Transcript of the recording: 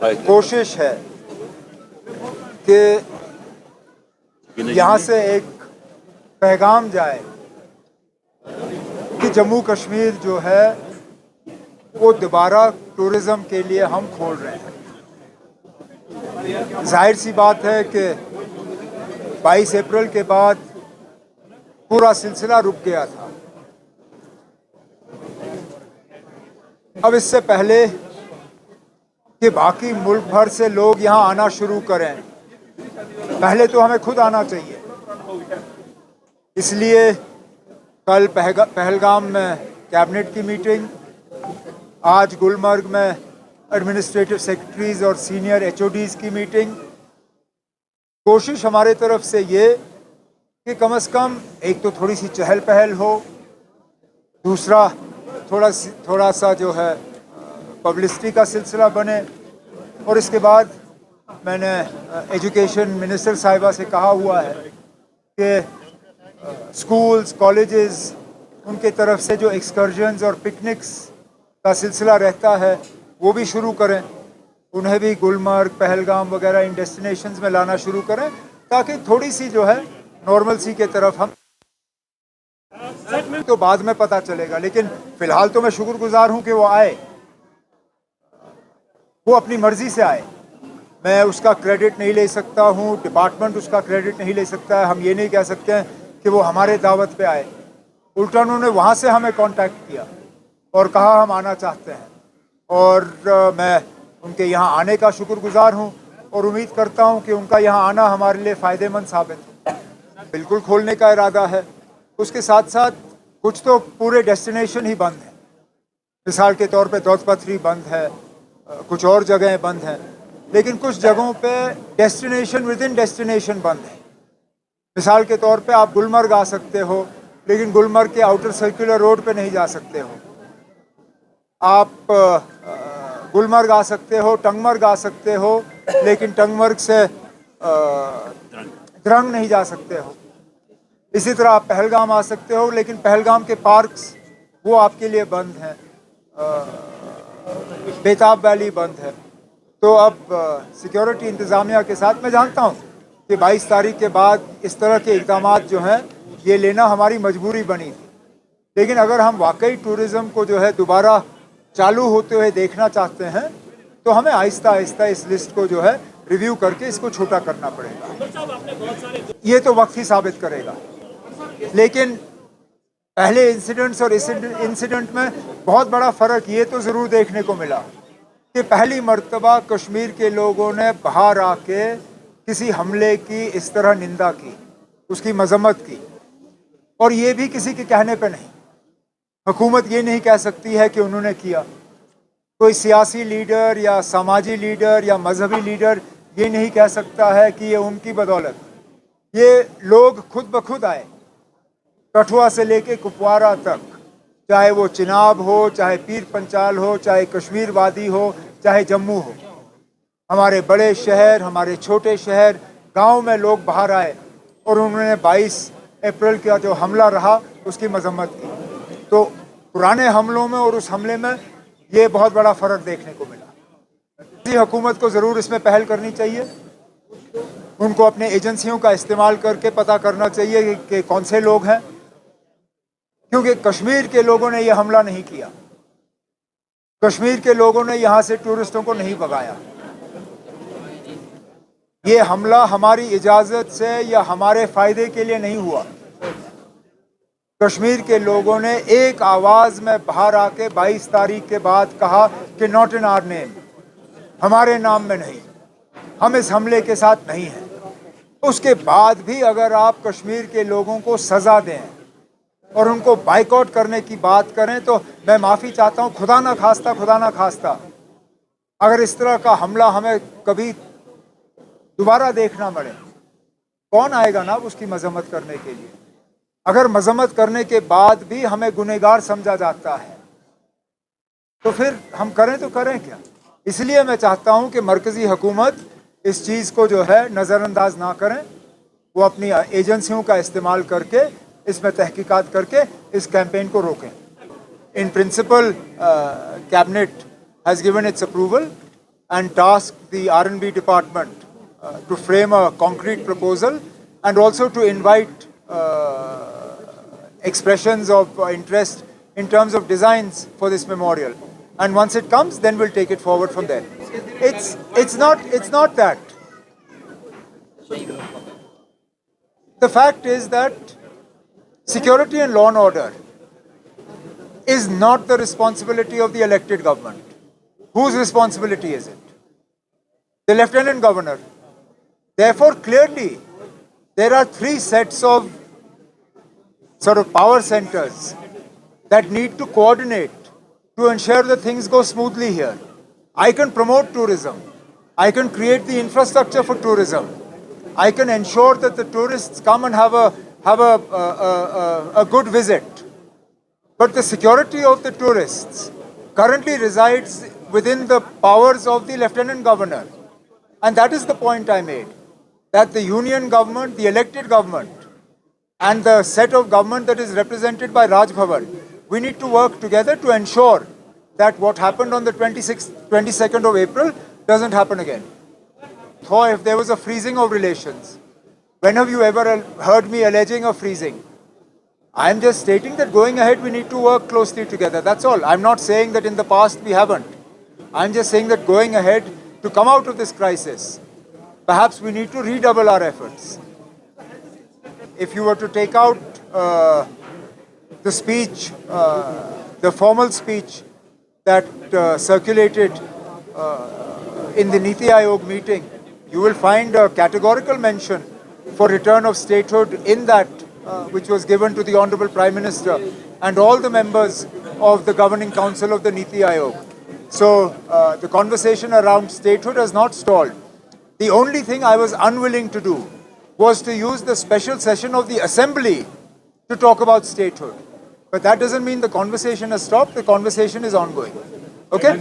कोशिश है कि यहाँ से एक पैगाम जाए कि जम्मू कश्मीर जो है वो दोबारा टूरिज़्म के लिए हम खोल रहे हैं। जाहिर सी बात है कि 22 अप्रैल के बाद पूरा सिलसिला रुक गया था। अब इससे पहले कि बाकी मुल्क भर से लोग यहाँ आना शुरू करें, पहले तो हमें खुद आना चाहिए। इसलिए कल पहलगाम में कैबिनेट की मीटिंग, आज गुलमर्ग में एडमिनिस्ट्रेटिव सेक्रेटरीज और सीनियर एचओडीज़ की मीटिंग। कोशिश हमारे तरफ से ये कि कम से कम एक तो थोड़ी सी चहल पहल हो, दूसरा थोड़ा सा जो है पब्लिसिटी का सिलसिला बने। और इसके बाद मैंने एजुकेशन मिनिस्टर साहिबा से कहा हुआ है कि स्कूल्स, कॉलेजेस, उनके तरफ से जो एक्सकर्जन्स और पिकनिक्स का सिलसिला रहता है वो भी शुरू करें, उन्हें भी गुलमर्ग, पहलगाम वगैरह इन डेस्टिनेशंस में लाना शुरू करें, ताकि थोड़ी सी जो है नॉर्मलसी के तरफ हम तो बाद में पता चलेगा। लेकिन फ़िलहाल तो मैं शुक्रगुजार हूँ कि वो आए, वो अपनी मर्ज़ी से आए। मैं उसका क्रेडिट नहीं ले सकता हूँ, डिपार्टमेंट उसका क्रेडिट नहीं ले सकता है। हम ये नहीं कह सकते हैं कि वो हमारे दावत पे आए। उल्टा उन्होंने वहाँ से हमें कांटेक्ट किया और कहा हम आना चाहते हैं, और मैं उनके यहाँ आने का शुक्रगुजार हूँ और उम्मीद करता हूँ कि उनका यहाँ आना हमारे लिए फ़ायदेमंद साबित हो। बिल्कुल खोलने का इरादा है। उसके साथ साथ कुछ तो पूरे डेस्टिनेशन ही बंद हैं। मिसाल के तौर पे दौलतपथरी बंद है, कुछ और जगहें बंद हैं, लेकिन कुछ जगहों पे डेस्टिनेशन विद इन डेस्टिनेशन बंद है। मिसाल के तौर पे आप गुलमर्ग आ सकते हो, लेकिन गुलमर्ग के आउटर सर्कुलर रोड पे नहीं जा सकते हो। आप गुलमर्ग आ सकते हो, टंगमर्ग आ सकते हो, लेकिन टंगमर्ग से द्रंग नहीं जा सकते हो। इसी तरह आप पहलगाम आ सकते हो, लेकिन पहलगाम के पार्क्स वो आपके लिए बंद हैं। बेताब वैली बंद है। तो अब सिक्योरिटी इंतज़ामिया के साथ मैं जानता हूँ कि 22 तारीख के बाद इस तरह के इक़दामात जो हैं ये लेना हमारी मजबूरी बनी थी। लेकिन अगर हम वाकई टूरिज़्म को जो है दोबारा चालू होते हुए देखना चाहते हैं तो हमें आहिस्ता आहिस्ता इस लिस्ट को जो है रिव्यू करके इसको छोटा करना पड़ेगा। ये तो वक्त ही साबित करेगा। लेकिन पहले इंसिडेंट्स और इस इंसिडेंट में बहुत बड़ा फ़र्क ये तो ज़रूर देखने को मिला कि पहली मर्तबा कश्मीर के लोगों ने बाहर आके किसी हमले की इस तरह निंदा की, उसकी मजम्मत की, और ये भी किसी के कहने पे नहीं। हुकूमत ये नहीं कह सकती है कि उन्होंने किया। कोई सियासी लीडर या समाजी लीडर या मजहबी लीडर ये नहीं कह सकता है कि ये उनकी बदौलत। ये लोग खुद ब खुद आए, कठुआ से लेके कुपवारा तक, चाहे वो चिनाब हो, चाहे पीर पंचाल हो, चाहे कश्मीर वादी हो, चाहे जम्मू हो। हमारे बड़े शहर, हमारे छोटे शहर, गांव में लोग बाहर आए और उन्होंने 22 अप्रैल का जो हमला रहा उसकी मजम्मत की। तो पुराने हमलों में और उस हमले में ये बहुत बड़ा फ़र्क देखने को मिला। हुकूमत को ज़रूर इसमें पहल करनी चाहिए। उनको अपने एजेंसियों का इस्तेमाल करके पता करना चाहिए कि कौन से लोग हैं, क्योंकि कश्मीर के लोगों ने यह हमला नहीं किया। कश्मीर के लोगों ने यहाँ से टूरिस्टों को नहीं भगाया। ये हमला हमारी इजाज़त से या हमारे फ़ायदे के लिए नहीं हुआ। कश्मीर के लोगों ने एक आवाज़ में बाहर आके 22 तारीख के बाद कहा कि नॉट इन आवर नेम, हमारे नाम में नहीं, हम इस हमले के साथ नहीं हैं। उसके बाद भी अगर आप कश्मीर के लोगों को सज़ा दें और उनको बाइकआउट करने की बात करें तो मैं माफ़ी चाहता हूँ, खुदा ना खास्ता अगर इस तरह का हमला हमें कभी दोबारा देखना पड़े, कौन आएगा ना उसकी मजम्मत करने के लिए। अगर मजम्मत करने के बाद भी हमें गुनहगार समझा जाता है तो फिर हम करें तो करें क्या। इसलिए मैं चाहता हूं कि मरकज़ी हुकूमत इस चीज़ को जो है नज़रअंदाज ना करें, वो अपनी एजेंसियों का इस्तेमाल करके इसमें तहकीकात करके इस कैंपेन को रोकें। In principle cabinet has given it's approval and tasked the R&B department to frame a concrete proposal and also to invite expressions of interest in terms of designs for this memorial. And once it comes, then we'll take it forward from there. It's not that. The fact is that security and law and order is not the responsibility of the elected government. Whose responsibility is it? The Lieutenant Governor. Therefore, clearly, there are three sets of sort of power centers that need to coordinate to ensure that things go smoothly here. I can promote tourism. I can create the infrastructure for tourism. I can ensure that the tourists come and have a good visit. But the security of the tourists currently resides within the powers of the Lieutenant Governor. And that is the point I made, that the union government, the elected government, and the set of government that is represented by Raj Bhavan, we need to work together to ensure that what happened on the 22nd of April doesn't happen again. So if there was a freezing of relations, when have you ever heard me alleging a freezing? I'm just stating that going ahead we need to work closely together. That's all. I'm not saying that in the past we haven't. I'm just saying that going ahead to come out of this crisis, perhaps we need to redouble our efforts. If you were to take out the speech, the formal speech that circulated in the Niti Aayog meeting, you will find a categorical mention for return of statehood in that which was given to the Honorable Prime Minister and all the members of the Governing Council of the Niti Aayog. So the conversation around statehood has not stalled. The only thing I was unwilling to do was to use the special session of the Assembly to talk about statehood. But that doesn't mean the conversation has stopped. The conversation is ongoing. Okay?